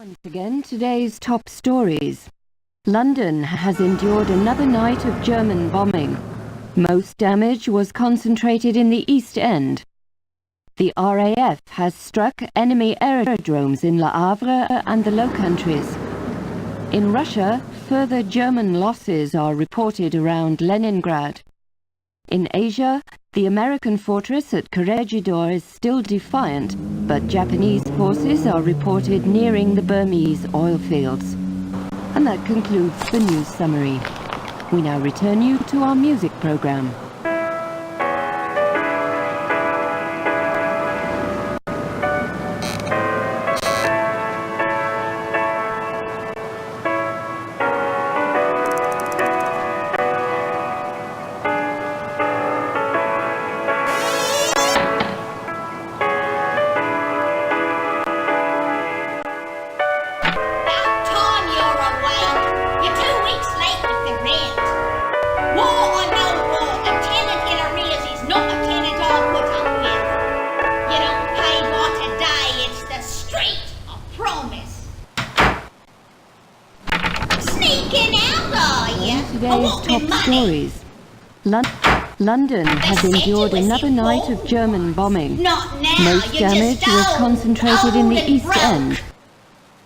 Once again, today's top stories. London has endured another night of German bombing. Most damage was concentrated in the East End. The RAF has struck enemy aerodromes in Le Havre and the Low Countries. In Russia, further German losses are reported around Leningrad. In Asia, the American fortress at Corregidor is still defiant, but Japanese forces are reported nearing the Burmese oil fields. And that concludes the news summary. We now return you to our music program. Today's top stories. London has endured another night of German bombing. Most damage was concentrated in the East End.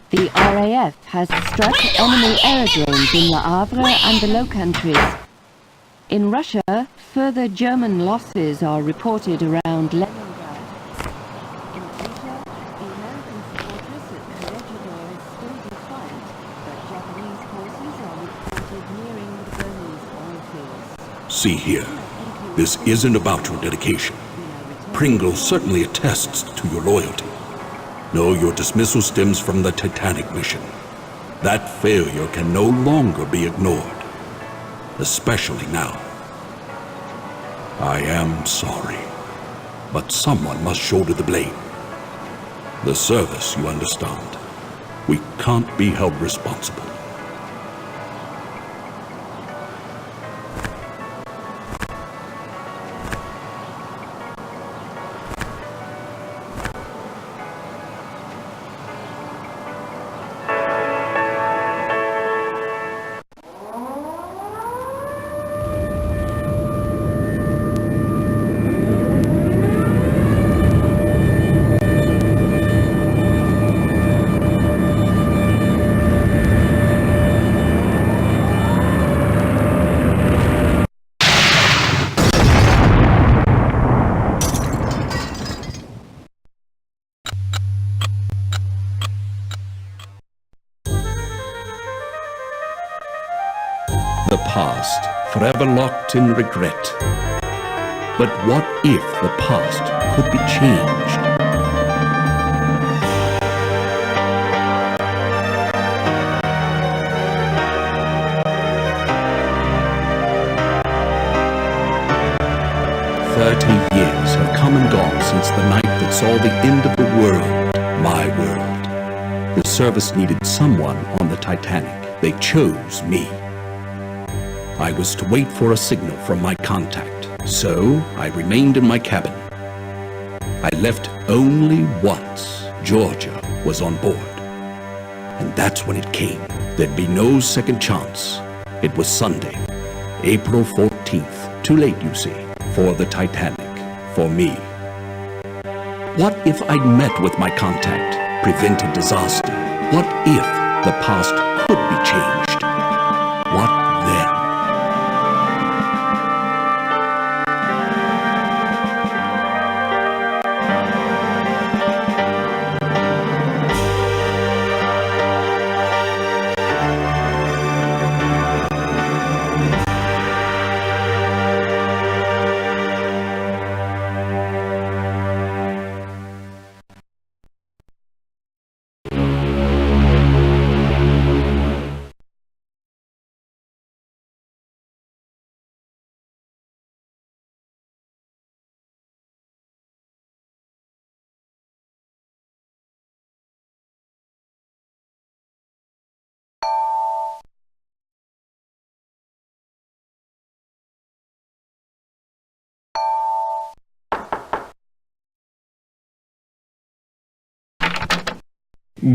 The RAF has struck enemy aerodromes in Le Havre and the Low Countries. In Russia, further German losses are reported around Leningrad. In Asia, the American fortress at Corregidor is still defiant, but Japanese forces are reported nearing the Burmese oil fields. See here, this isn't about your dedication. Pringle certainly attests to your loyalty. No, your dismissal stems from the Titanic mission. That failure can no longer be ignored, especially now. I am sorry, but someone must shoulder the blame. The service, you understand. We can't be held responsible. The past, forever locked in regret. But what if the past could be changed? "30 years have come and gone since the night that saw the end of the world, my world. The service needed someone on the Titanic. They chose me. I was to wait for a signal from my contact, so I remained in my cabin. I left only once Georgia was on board. And that's when it came. There'd be no second chance. It was Sunday, April 14th. Too late, you see, for the Titanic, for me. What if I'd met with my contact, prevented disaster? What if the past could be changed? What then?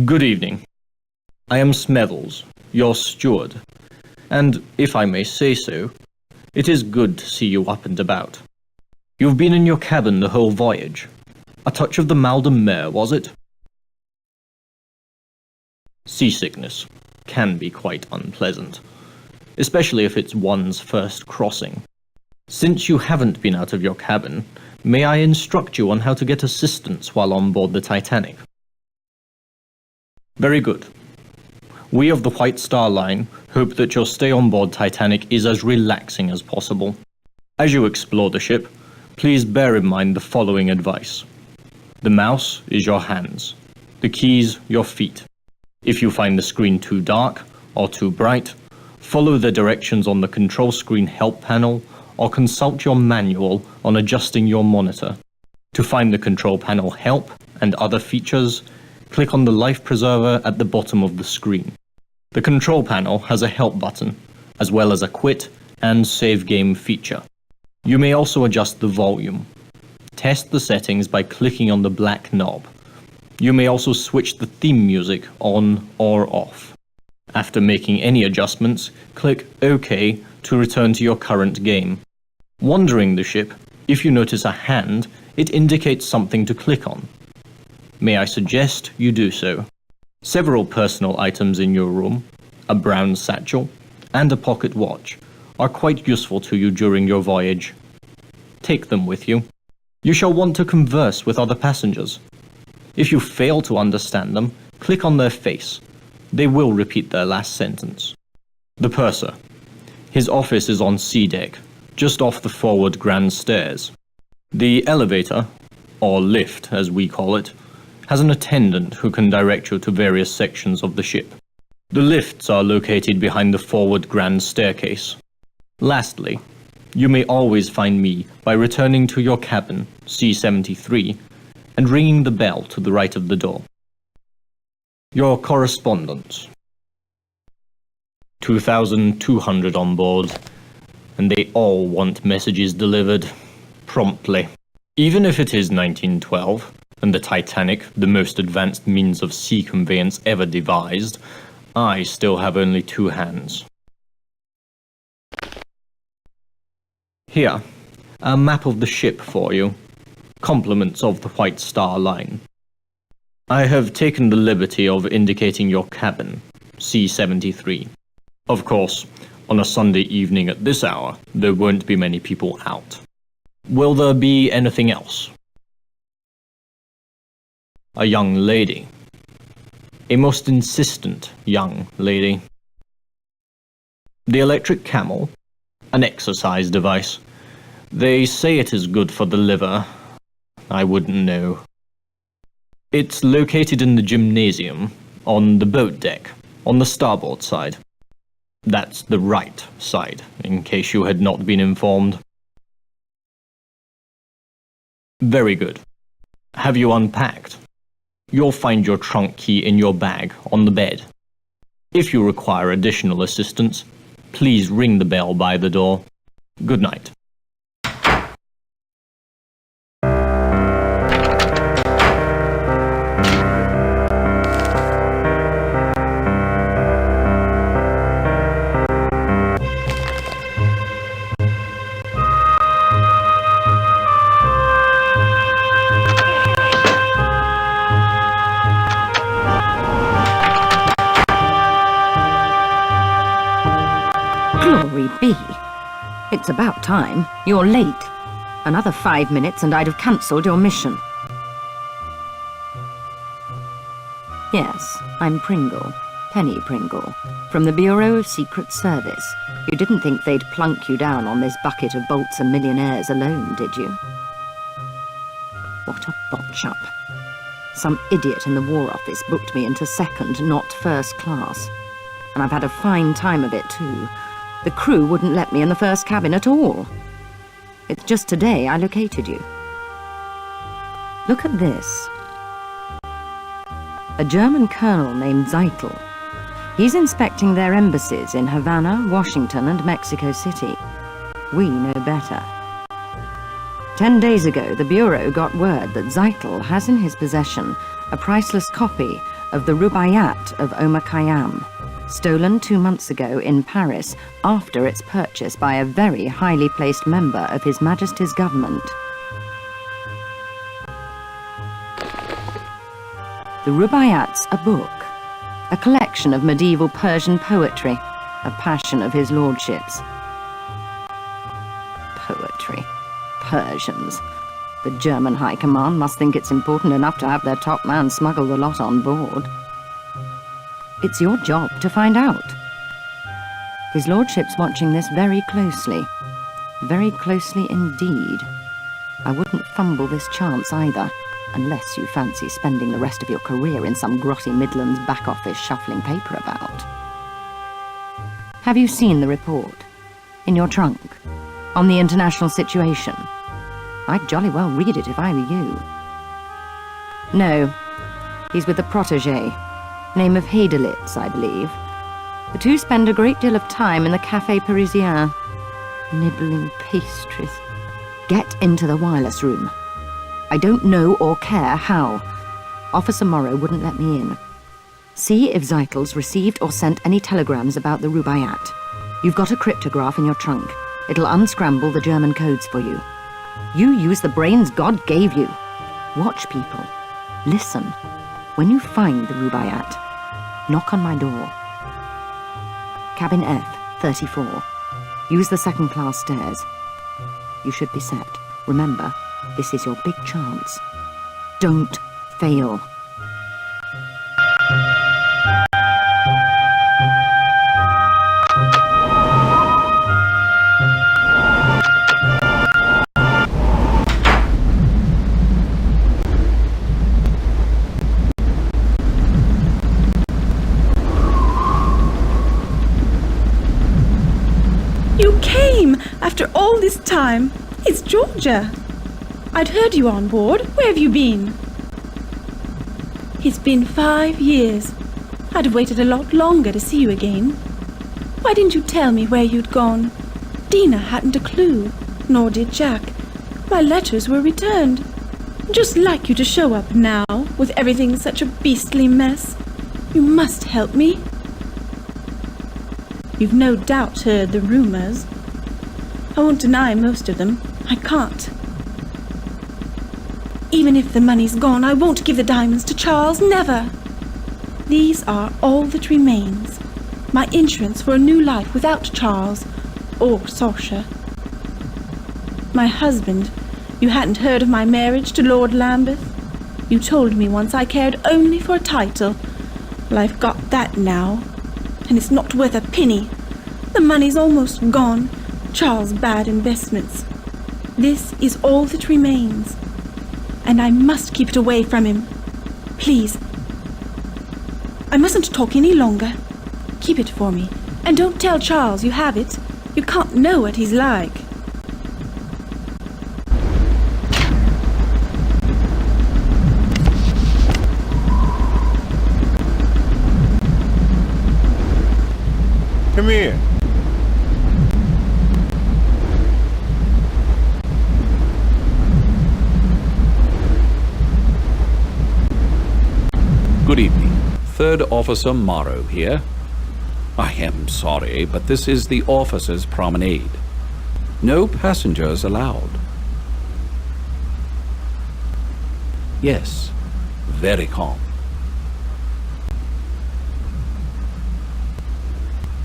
Good evening. I am Smethels, your steward, and, if I may say so, it is good to see you up and about. You've been in your cabin the whole voyage. A touch of the mal de mer, was it? Seasickness can be quite unpleasant, especially if it's one's first crossing. Since you haven't been out of your cabin, may I instruct you on how to get assistance while on board the Titanic? Very good. We of the White Star Line hope that your stay on board Titanic is as relaxing as possible. As you explore the ship, please bear in mind the following advice. The mouse is your hands, the keys your feet. If you find the screen too dark or too bright, follow the directions on the control screen help panel or consult your manual on adjusting your monitor. To find the control panel help and other features, click on the life preserver at the bottom of the screen. The control panel has a help button, as well as a quit and save game feature. You may also adjust the volume. Test the settings by clicking on the black knob. You may also switch the theme music on or off. After making any adjustments, click OK to return to your current game. Wandering the ship, if you notice a hand, it indicates something to click on. May I suggest you do so? Several personal items in your room, a brown satchel, and a pocket watch are quite useful to you during your voyage. Take them with you. You shall want to converse with other passengers. If you fail to understand them, click on their face. They will repeat their last sentence. The purser. His office is on C deck, just off the forward grand stairs. The elevator, or lift as we call it, has an attendant who can direct you to various sections of the ship. The lifts are located behind the forward grand staircase. Lastly, you may always find me by returning to your cabin, C-73, and ringing the bell to the right of the door. Your correspondence. 2,200 on board, and they all want messages delivered promptly. Even if it is 1912, and the Titanic, the most advanced means of sea conveyance ever devised, I still have only two hands. Here, a map of the ship for you. Compliments of the White Star Line. I have taken the liberty of indicating your cabin, C-73. Of course, on a Sunday evening at this hour, there won't be many people out. Will there be anything else? A young lady. A most insistent young lady. The electric camel. An exercise device. They say it is good for the liver. I wouldn't know. It's located in the gymnasium, on the boat deck, on the starboard side. That's the right side, in case you had not been informed. Very good. Have you unpacked? You'll find your trunk key in your bag on the bed. If you require additional assistance, please ring the bell by the door. Good night. Glory be. It's about time. You're late. Another 5 minutes and I'd have cancelled your mission. Yes, I'm Pringle. Penny Pringle. From the Bureau of Secret Service. You didn't think they'd plunk you down on this bucket of bolts and millionaires alone, did you? What a botch-up. Some idiot in the War Office booked me into second, not first class. And I've had a fine time of it, too. The crew wouldn't let me in the first cabin at all. It's just today I located you. Look at this. A German colonel named Zeitel. He's inspecting their embassies in Havana, Washington, and Mexico City. We know better. 10 days ago, the Bureau got word that Zeitel has in his possession a priceless copy of the Rubaiyat of Omar Khayyam, stolen 2 months ago in Paris after its purchase by a very highly placed member of His Majesty's government. The Rubaiyat's a book, a collection of medieval Persian poetry, a passion of his lordship's. Poetry. Persians. The German High Command must think it's important enough to have their top man smuggle the lot on board. It's your job to find out. His lordship's watching this very closely. Very closely indeed. I wouldn't fumble this chance either, unless you fancy spending the rest of your career in some grotty Midlands back office shuffling paper about. Have you seen the report? In your trunk? On the international situation? I'd jolly well read it if I were you. No. He's with a protégé. Name of Heidelitz, I believe. The two spend a great deal of time in the Café Parisien. Nibbling pastries. Get into the wireless room. I don't know or care how. Officer Morrow wouldn't let me in. See if Zeitel's received or sent any telegrams about the Rubaiyat. You've got a cryptograph in your trunk. It'll unscramble the German codes for you. You use the brains God gave you. Watch people. Listen. When you find the Rubaiyat, knock on my door. Cabin F, 34. Use the second-class stairs. You should be set. Remember, this is your big chance. Don't fail. You came after all this time. It's Georgia. I'd heard you on board. Where have you been? It's been 5 years. I'd have waited a lot longer to see you again. Why didn't you tell me where you'd gone? Dina hadn't a clue, nor did Jack. My letters were returned. Just like you to show up now, with everything such a beastly mess. You must help me. You've no doubt heard the rumors. I won't deny most of them. I can't. Even if the money's gone, I won't give the diamonds to Charles, never. These are all that remains. My insurance for a new life without Charles or Saoirse. My husband, you hadn't heard of my marriage to Lord Lambeth? You told me once I cared only for a title. Well, I've got that now, and it's not worth a penny. The money's almost gone. Charles' bad investments. This is all that remains. And I must keep it away from him. Please. I mustn't talk any longer. Keep it for me. And don't tell Charles you have it. You can't know what he's like. Come here. Good evening. Third Officer Morrow here. I am sorry, but this is the officers' promenade. No passengers allowed. Yes, very calm.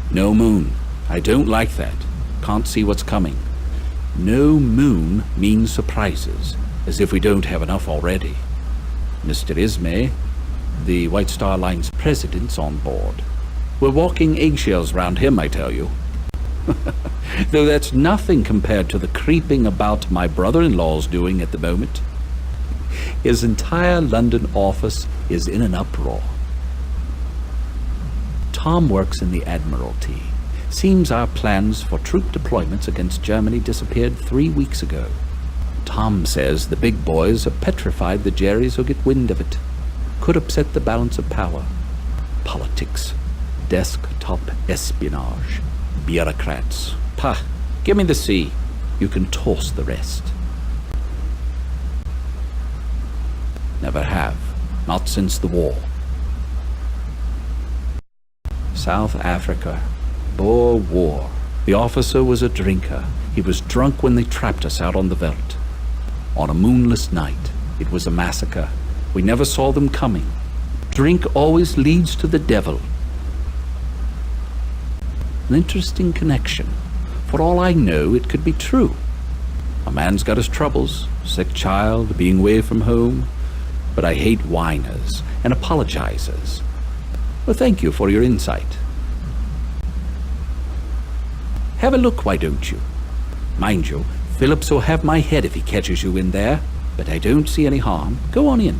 No moon. I don't like that. Can't see what's coming. No moon means surprises, as if we don't have enough already. Mr. Ismay, the White Star Line's president's on board. We're walking eggshells round him, I tell you. Though that's nothing compared to the creeping about my brother-in-law's doing at the moment. His entire London office is in an uproar. Tom works in the Admiralty. Seems our plans for troop deployments against Germany disappeared 3 weeks ago. Tom says the big boys are petrified the Jerrys will get wind of it. Could upset the balance of power. Politics. Desktop espionage. Bureaucrats. Pah, give me the sea. You can toss the rest. Never have. Not since the war. South Africa. Boer War. The officer was a drinker. He was drunk when they trapped us out on the veldt. On a moonless night, it was a massacre. We never saw them coming. Drink always leads to the devil. An interesting connection. For all I know, it could be true. A man's got his troubles, sick child, being away from home. But I hate whiners and apologizers. Well, thank you for your insight. Have a look, why don't you? Mind you, Phillips will have my head if he catches you in there, but I don't see any harm. Go on in.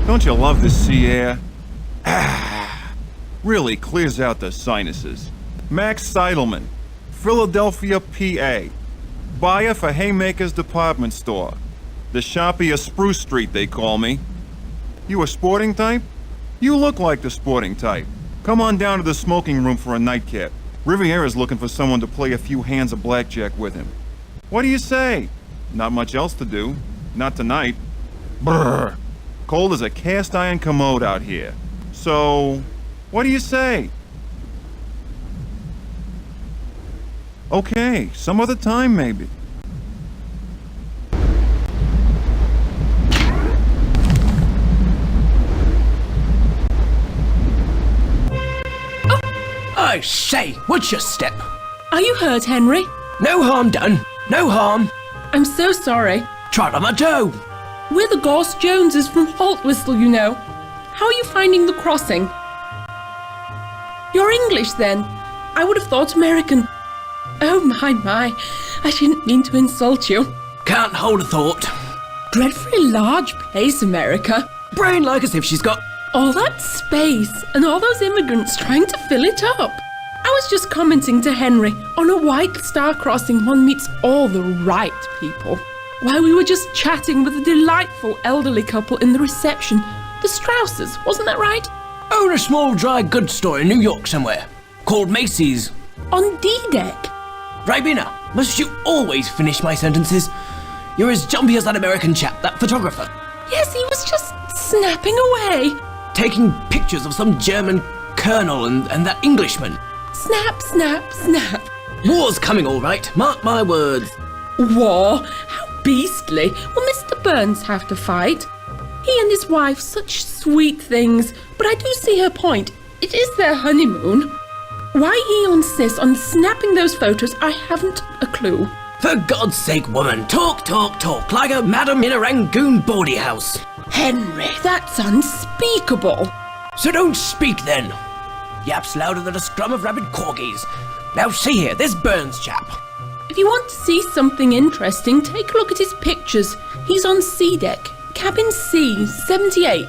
Don't you love the sea air? Really clears out the sinuses. Max Seidelman, Philadelphia, PA. Buyer for Haymaker's department store. The Sharpie of Spruce Street, they call me. You a sporting type? You look like the sporting type. Come on down to the smoking room for a nightcap. Riviera's looking for someone to play a few hands of blackjack with him. What do you say? Not much else to do. Not tonight. Brrr. Cold as a cast iron commode out here. So, what do you say? Okay, some other time maybe. I say, what's your step? Are you hurt, Henry? No harm done. No harm. I'm so sorry. Trot on my toe. We're the Goss Joneses from Haltwhistle, you know. How are you finding the crossing? You're English, then? I would have thought American. Oh, my. I didn't mean to insult you. Can't hold a thought. Dreadfully large place, America. Brain like as if she's got... All that space and all those immigrants trying to fill it up. I was just commenting to Henry, on a White Star crossing one meets all the right people. While we were just chatting with a delightful elderly couple in the reception. The Strausses, wasn't that right? Own a small dry goods store in New York somewhere. Called Macy's. On D-Deck. Ribena, must you always finish my sentences? You're as jumpy as that American chap, that photographer. Yes, he was just snapping away. Taking pictures of some German colonel and that Englishman. Snap, snap, snap. War's coming all right, mark my words. War? How beastly. Will Mr. Burns have to fight? He and his wife, such sweet things. But I do see her point. It is their honeymoon. Why he insists on snapping those photos, I haven't a clue. For God's sake, woman, talk, like a madam in a Rangoon bawdy house. Henry, that's unspeakable. So don't speak then. Yaps louder than a scrum of rabid corgis. Now see here, this Burns chap. If you want to see something interesting, take a look at his pictures. He's on C deck, cabin C, 78.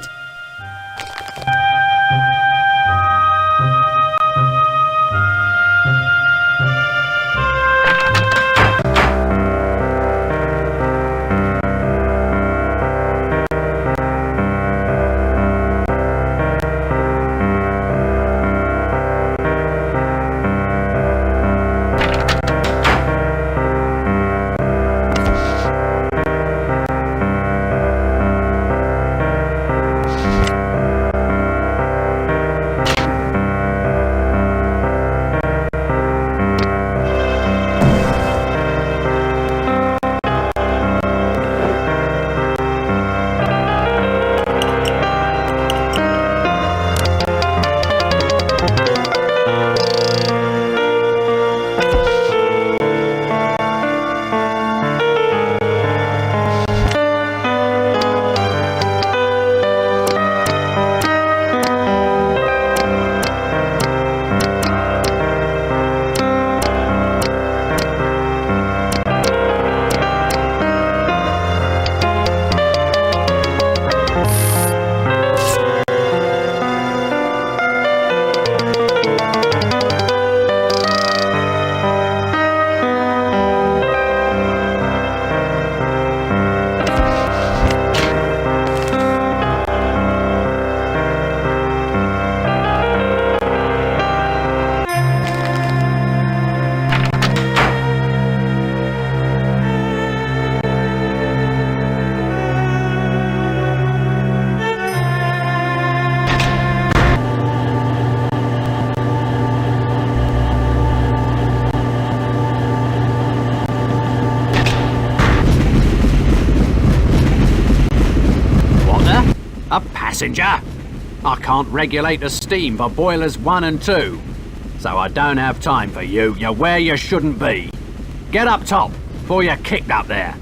passenger. I can't regulate the steam for boilers 1 and 2. So I don't have time for you. You're where you shouldn't be. Get up top before you're kicked up there.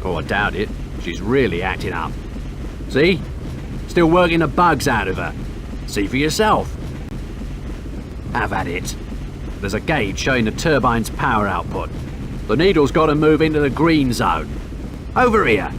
Oh, I doubt it. She's really acting up. See? Still working the bugs out of her. See for yourself. Have at it. There's a gauge showing the turbine's power output. The needle's got to move into the green zone. Over here.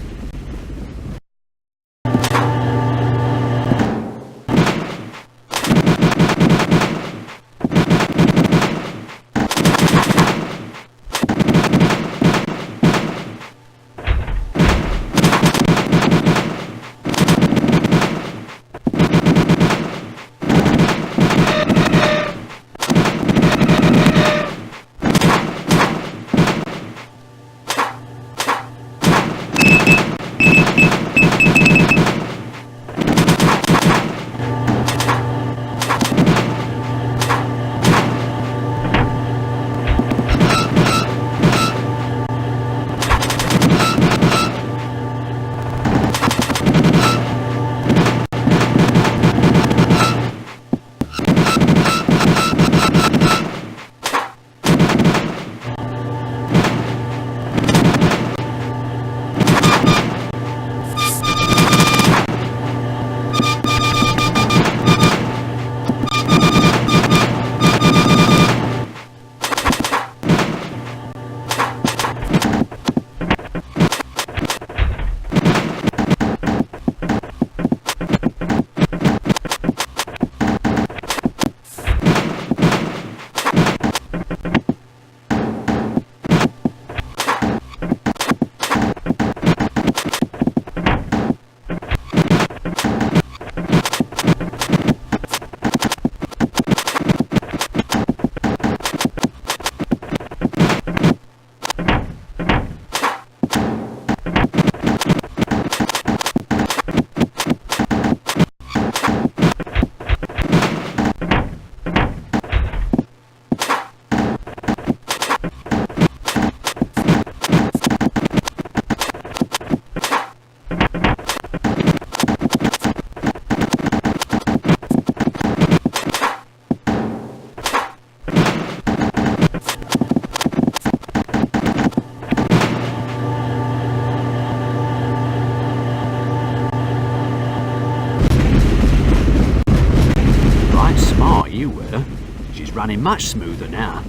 Running much smoother now.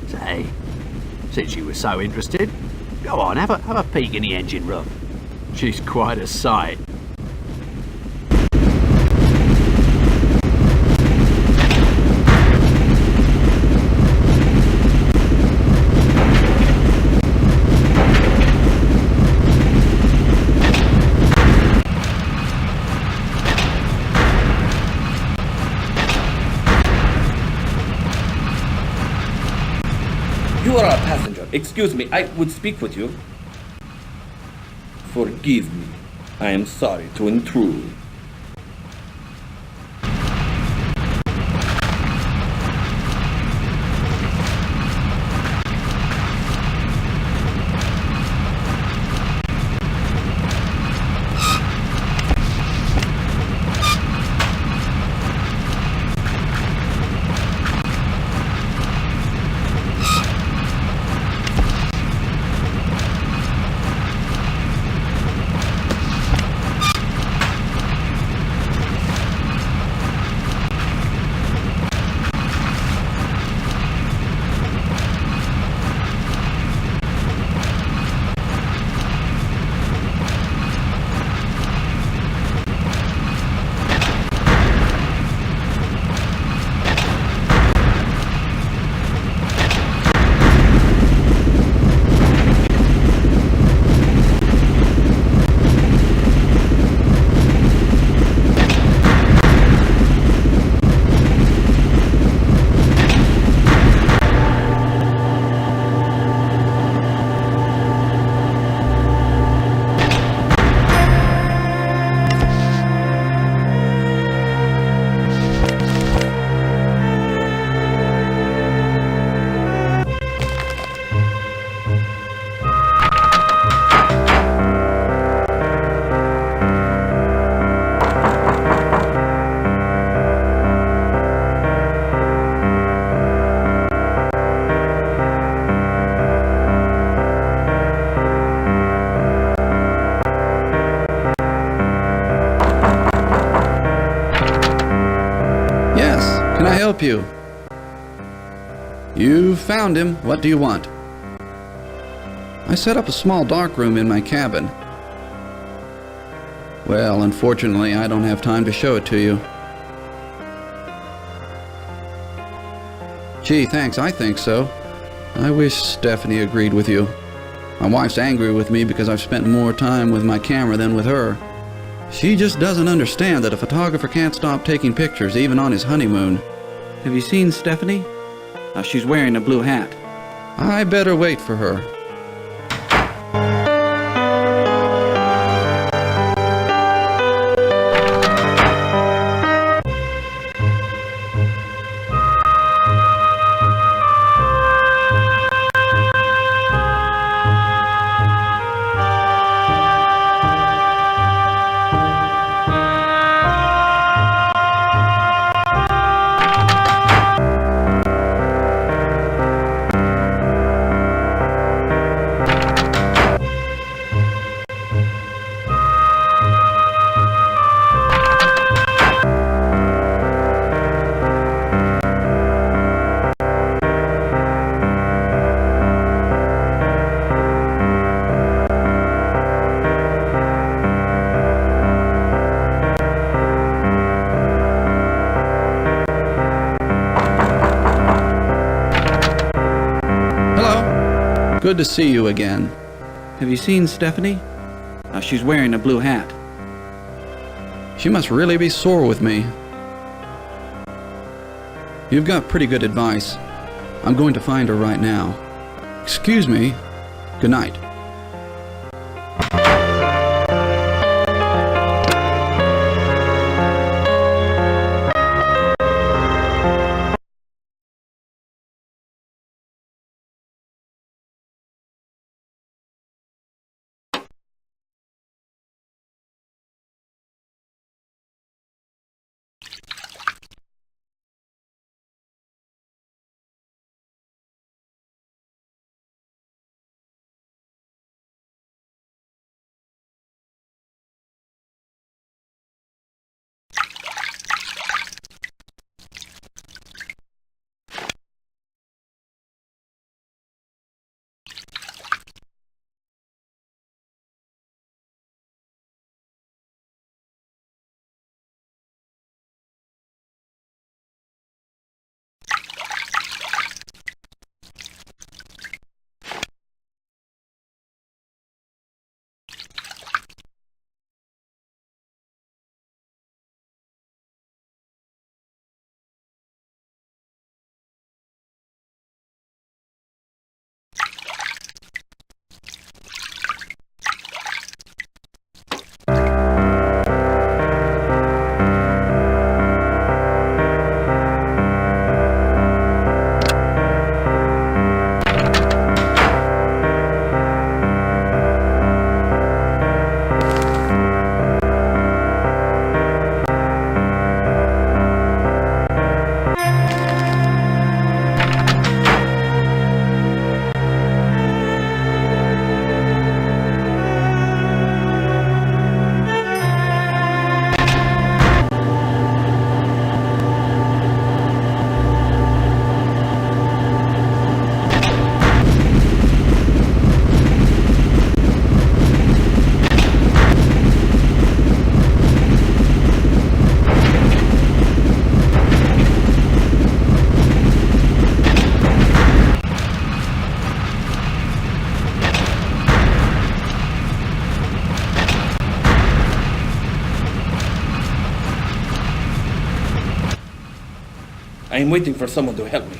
Say, since you were so interested, go on, have a peek in the engine room. She's quite a sight. You are a passenger. Excuse me, I would speak with you. Forgive me. I am sorry to intrude. you? You found him. What do you want? I set up a small darkroom in my cabin. Well, unfortunately, I don't have time to show it to you. Gee, thanks, I think so. I wish Stephanie agreed with you. My wife's angry with me because I've spent more time with my camera than with her. She just doesn't understand that a photographer can't stop taking pictures even on his honeymoon. Have you seen Stephanie? She's wearing a blue hat. I better wait for her. Good to see you again. Have you seen Stephanie? She's wearing a blue hat. She must really be sore with me. You've got pretty good advice. I'm going to find her right now. Excuse me. Good night. I am waiting for someone to help me.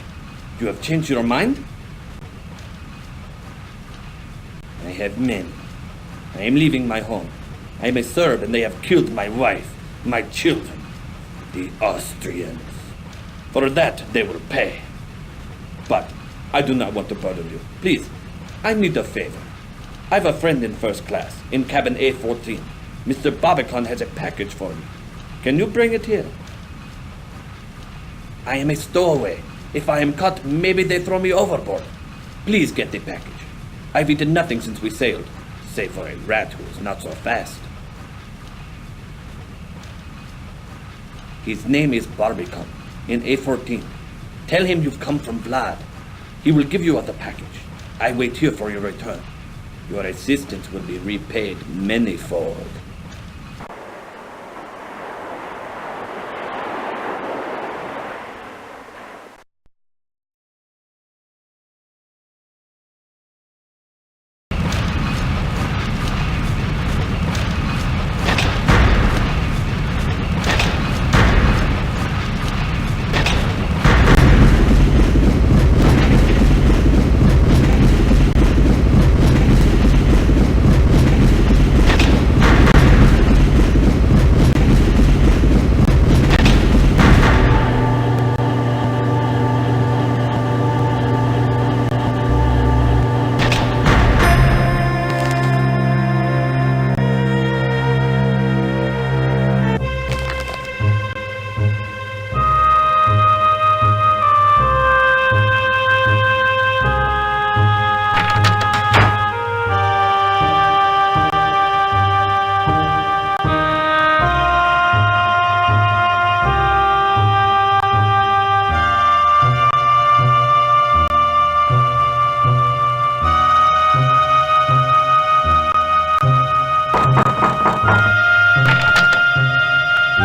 You have changed your mind? I have men. I am leaving my home. I am a Serb and they have killed my wife, my children. The Austrians. For that they will pay. But I do not want to burden you. Please, I need a favor. I have a friend in first class, in cabin A14. Mr. Bobicon has a package for me. Can you bring it here? I am a stowaway. If I am caught, maybe they throw me overboard. Please get the package. I've eaten nothing since we sailed, save for a rat who is not so fast. His name is Barbicon, in A14. Tell him you've come from Vlad. He will give you the package. I wait here for your return. Your assistance will be repaid manyfold.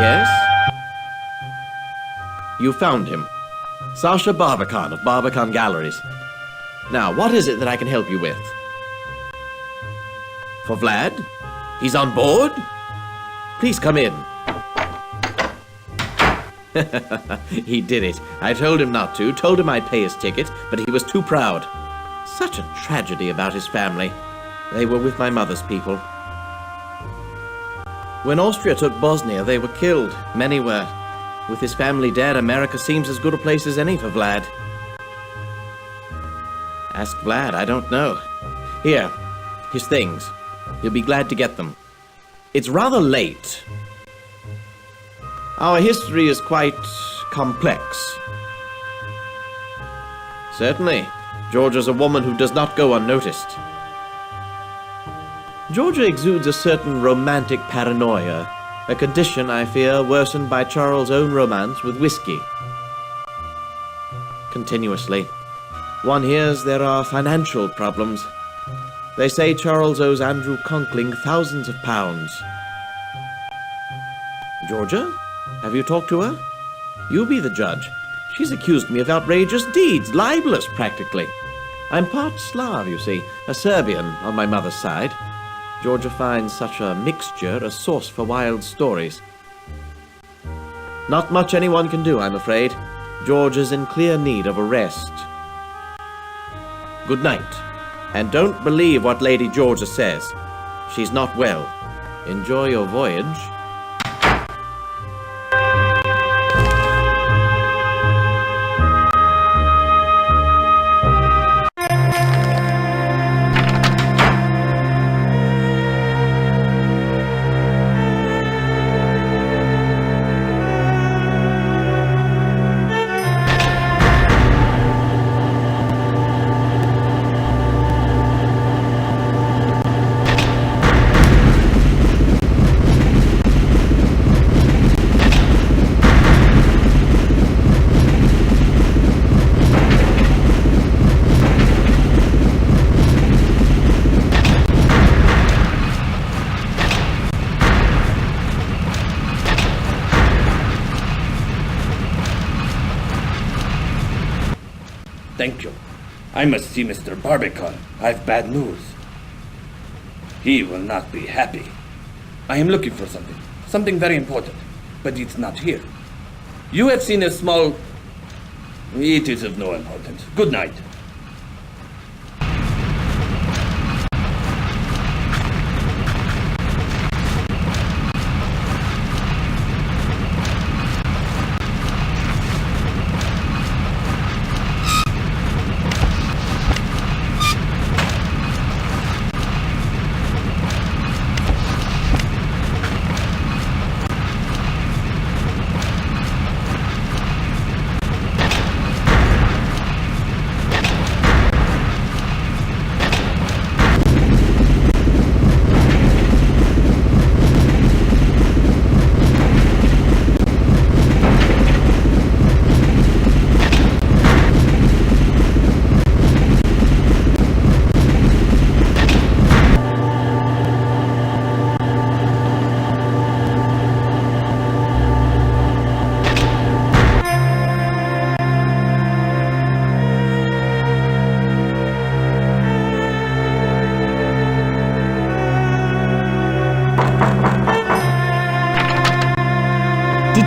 Yes? You found him. Sasha Barbican of Barbican Galleries. Now, what is it that I can help you with? For Vlad? He's on board? Please come in. He did it. I told him not to, told him I'd pay his ticket, but he was too proud. Such a tragedy about his family. They were with my mother's people. When Austria took Bosnia, they were killed. Many were. With his family dead, America seems as good a place as any for Vlad. Ask Vlad, I don't know. Here, his things. You'll be glad to get them. It's rather late. Our history is quite complex. Certainly. Georgia's a woman who does not go unnoticed. Georgia exudes a certain romantic paranoia, a condition, I fear, worsened by Charles' own romance with whiskey. Continuously. One hears there are financial problems. They say Charles owes Andrew Conkling thousands of pounds. Georgia? Have you talked to her? You be the judge. She's accused me of outrageous deeds, libelous practically. I'm part Slav, you see, a Serbian on my mother's side. Georgia finds such a mixture a source for wild stories. Not much anyone can do, I'm afraid. George is in clear need of a rest. Good night. And don't believe what Lady Georgia says. She's not well. Enjoy your voyage. Thank you. I must see Mr. Barbican. I've bad news. He will not be happy. I am looking for something very important, but it's not here. You have seen a small... It is of no importance. Good night.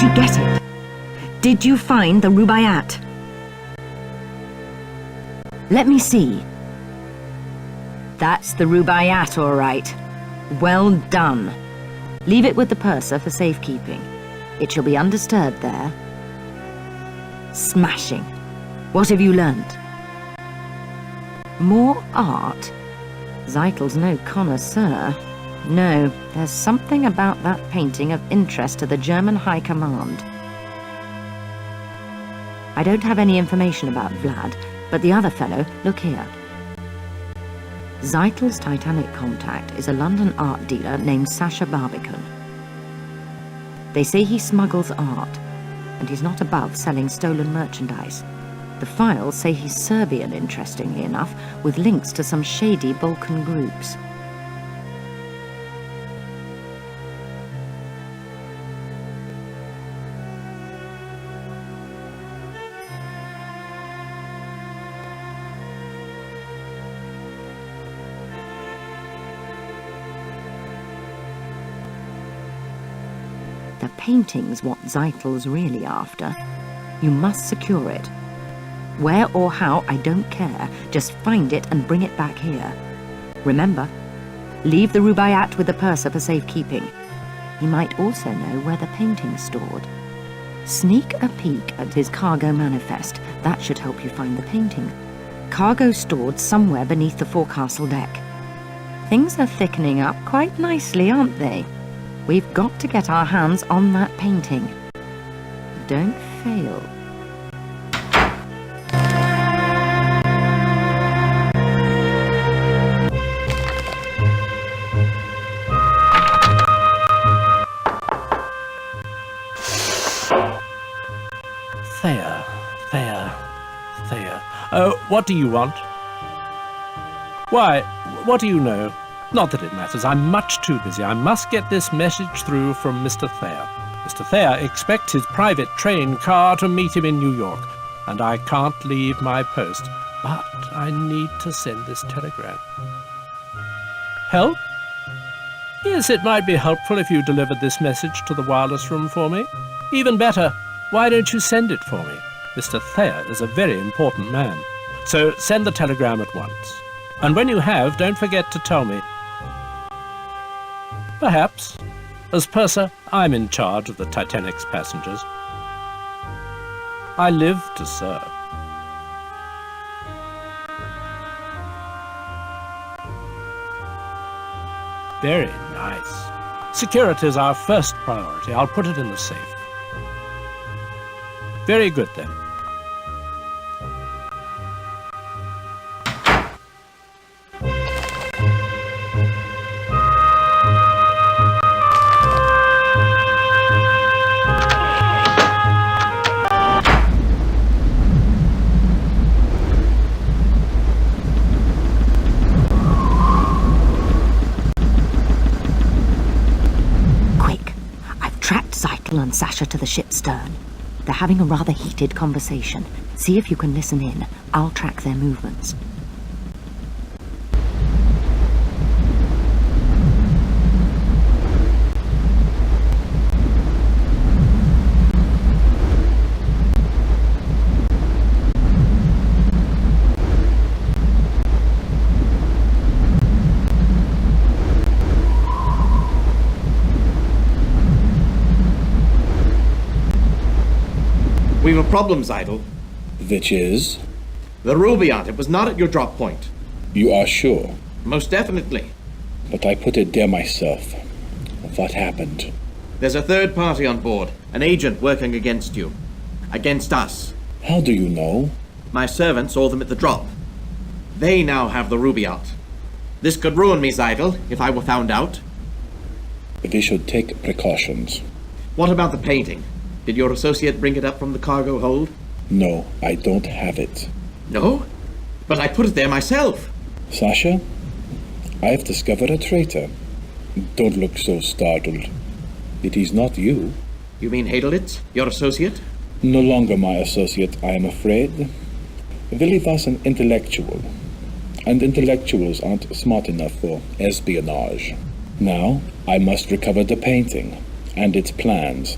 Did you get it? Did you find the Rubaiyat? Let me see. That's the Rubaiyat, all right. Well done. Leave it with the purser for safekeeping. It shall be undisturbed there. Smashing. What have you learnt? More art? Zeitel's no connoisseur. No, there's something about that painting of interest to the German High Command. I don't have any information about Vlad, but the other fellow, look here. Zeitel's Titanic contact is a London art dealer named Sasha Barbican. They say he smuggles art, and he's not above selling stolen merchandise. The files say he's Serbian, interestingly enough, with links to some shady Balkan groups. The painting's what Zeitel's really after. You must secure it. Where or how, I don't care. Just find it and bring it back here. Remember, leave the Rubaiyat with the purser for safekeeping. He might also know where the painting's stored. Sneak a peek at his cargo manifest. That should help you find the painting. Cargo stored somewhere beneath the forecastle deck. Things are thickening up quite nicely, aren't they? We've got to get our hands on that painting. Don't fail. Thea. Oh, what do you want? Why, what do you know? Not that it matters. I'm much too busy. I must get this message through from Mr. Thayer. Mr. Thayer expects his private train car to meet him in New York, and I can't leave my post. But I need to send this telegram. Help? Yes, it might be helpful if you delivered this message to the wireless room for me. Even better, why don't you send it for me? Mr. Thayer is a very important man. So send the telegram at once. And when you have, don't forget to tell me. Perhaps, as purser, I'm in charge of the Titanic's passengers. I live to serve. Very nice. Security is our first priority. I'll put it in the safe. Very good, then. Quick! I've tracked Zeitel and Sasha to the ship's stern. They're having a rather heated conversation. See if you can listen in. I'll track their movements. We've a problem, Zeidel. Which is? The Rubaiyat. It was not at your drop point. You are sure? Most definitely. But I put it there myself. What happened? There's a third party on board. An agent working against you. Against us. How do you know? My servant saw them at the drop. They now have the Rubaiyat. This could ruin me, Zeidel, if I were found out. We should take precautions. What about the painting? Did your associate bring it up from the cargo hold? No, I don't have it. No? But I put it there myself. Sasha, I've discovered a traitor. Don't look so startled. It is not you. You mean Hadelitz, your associate? No longer my associate, I am afraid. Willie was an intellectual, and intellectuals aren't smart enough for espionage. Now, I must recover the painting and its plans.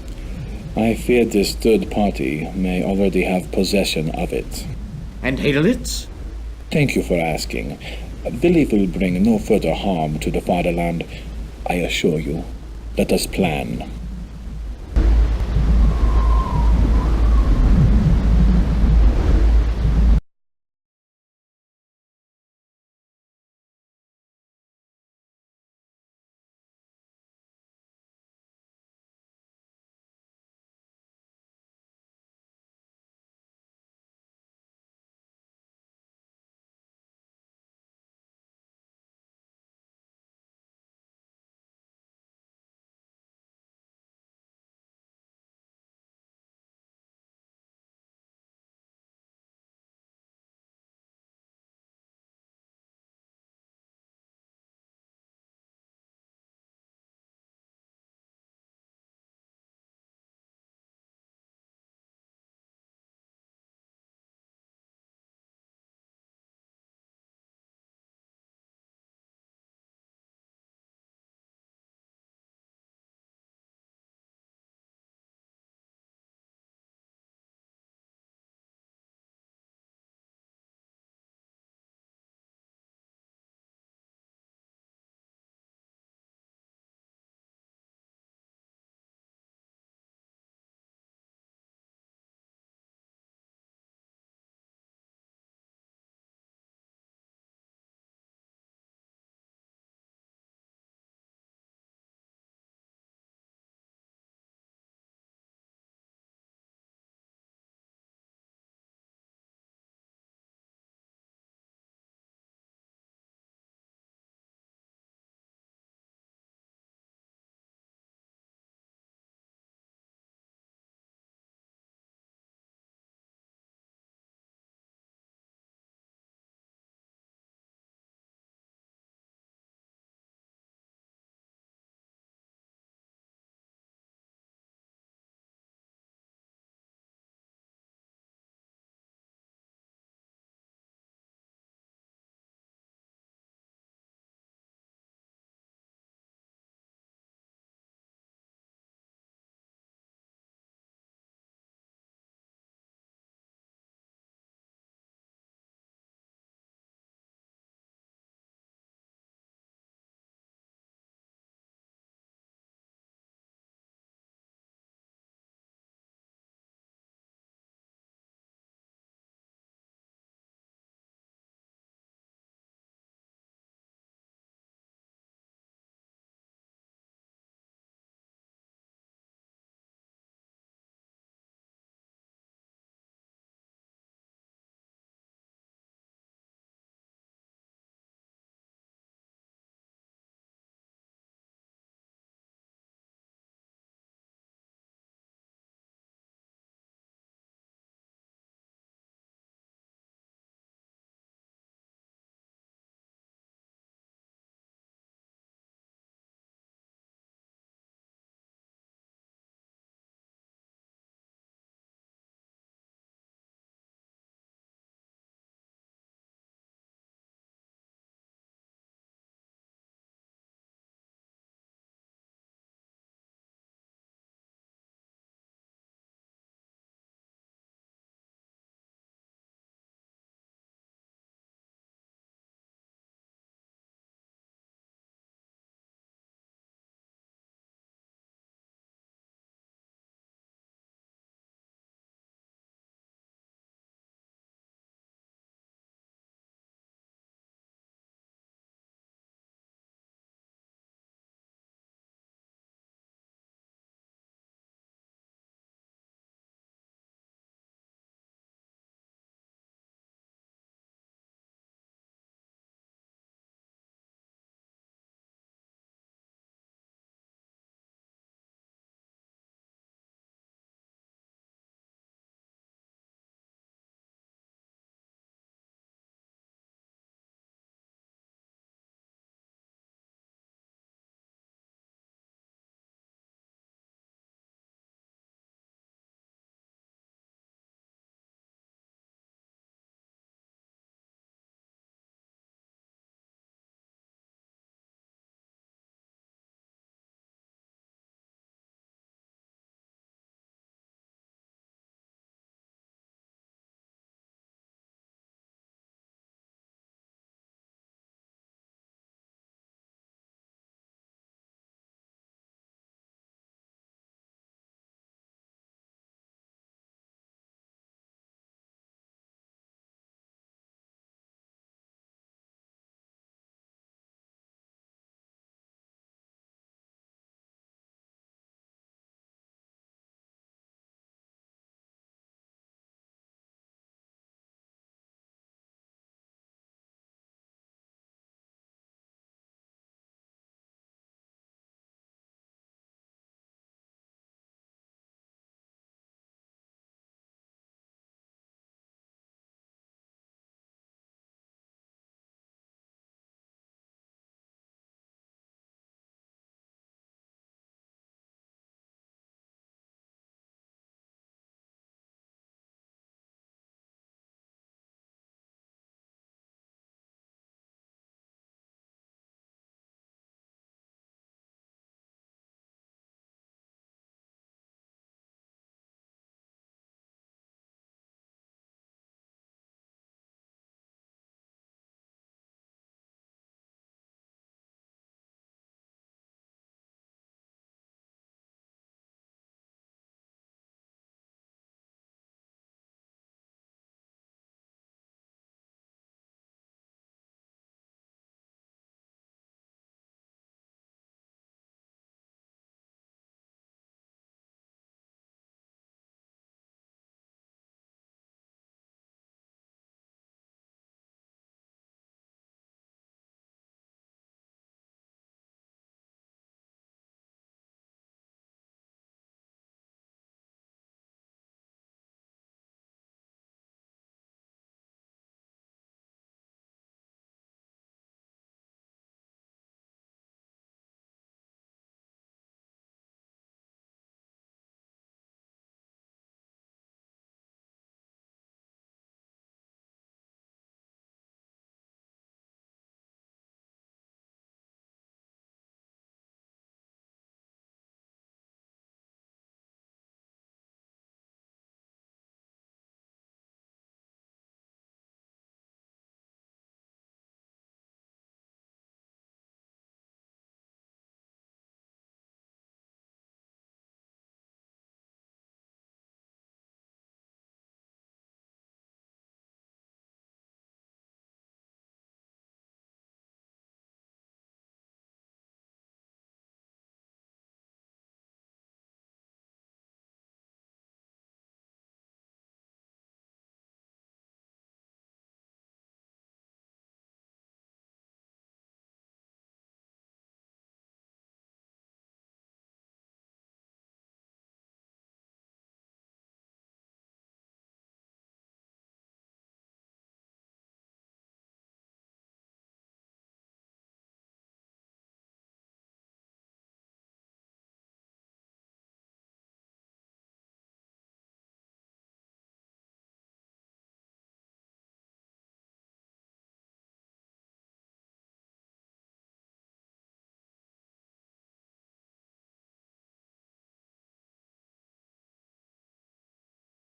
I fear this third party may already have possession of it. And Heidelitz? Thank you for asking. Belief will bring no further harm to the fatherland, I assure you. Let us plan.